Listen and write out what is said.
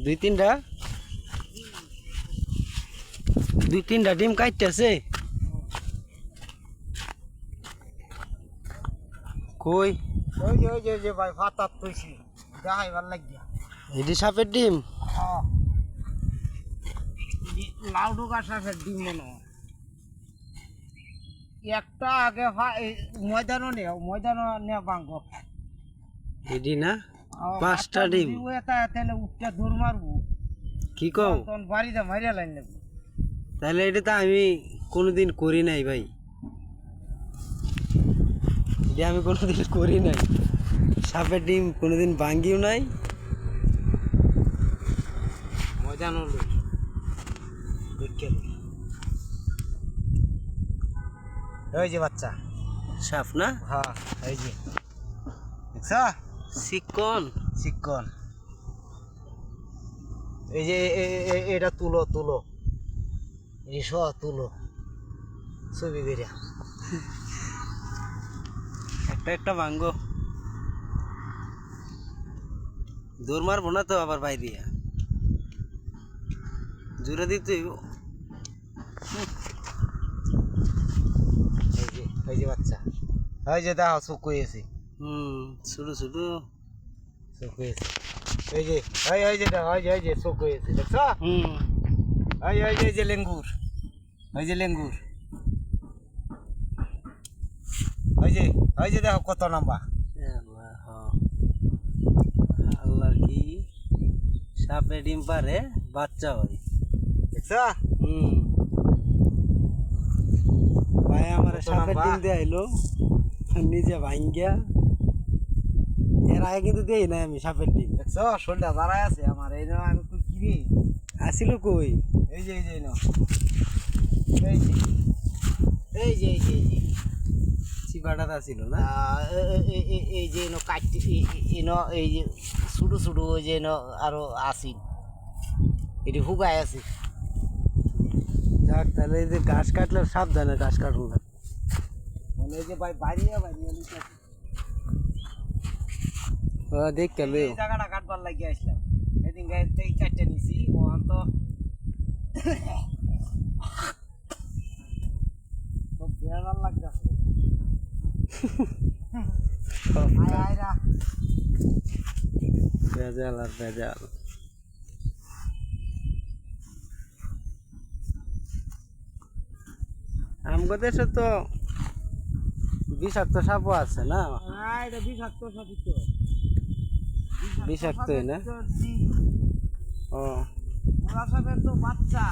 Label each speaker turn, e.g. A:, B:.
A: দুই তিনটা ডিম কাটতেছে কই
B: ওই যে ভাই ভাতাত কইছি দেখাইবার লাগিয়া
A: এটি সাপের ডিম
B: লাউডুকা সাপের ডিম মনে হয়। একটা আগে ময়দানও নেওয়া ভাঙ্গ
A: এটি না 5টা ডিম
B: তাহলে উঠটা দৌড় মারবো
A: কি কও
B: তখন বাড়িতে মারিয়া লাইন নেব।
A: তাহলে এটা তো আমি কোনোদিন করি নাই ভাই এটা আমি কোনোদিন করি নাই সাপের ডিম কোনোদিন ভাঙ্গিও নাই
B: ময়দানও দেখে ওই যে বাচ্চা
A: সাপ না
B: হ্যাঁ এই যে দেখছ
A: চিকন
B: চিকন এই যে এটা তুলো এই তুলো ছবি বেরিয়া
A: একটা ভাঙ্গো দৌড় মারবো না তো আবার ভাই দিয়া জোরে দিতে
B: এই যে বাচ্চা এই যে দেখো চোখ হয়েছে
A: ছোট ছোট
B: চোখ হয়েছে এই যে দেখো এই যে চোখ হয়েছে দেখছ এই যে লেঙ্গুর লেঙ্গুর এই যে দেখো কত লম্বা
A: আল্লাহর কি সাপে ডিম পারে বাচ্চা হয়
B: দেখছ
A: ভাই আমার সাপের ডিম দিয়ে আইলো নিজে ভাঙ্গিয়া এর আগে কিন্তু দেই না আমি সাপের ডিম
B: দেখছ শোলটা দাঁড়ায় আছে আমার এই আমি কিনে
A: আসিল কই
B: এই যে এই যে
A: চিপাটা আসিল না
B: এই যে কাটতে এই যে ছোটো ওই যে আরো আসিন এটি হুগায় আছে
A: যাক তাহলে এই যে ঘাস কাটলে সাবধানে ঘাস কাটুন না
B: মানে এই যে বাড়িয়ে
A: দেখ কেন
B: এই জায়গাটা কাটবার লাগিয়ে আসলাম সেদিন গাড়িতে কাটতে নিছি ওখান তো বেড়ার লাগতেছে
A: ভেজাল আর ভেজাল আমগো দেশে তো বিষাক্ত সাপও আছে না
B: এটা বিষাক্ত সাপই তো
A: বিষাক্তই না ও
B: ওরা সাপের তো বাচ্চা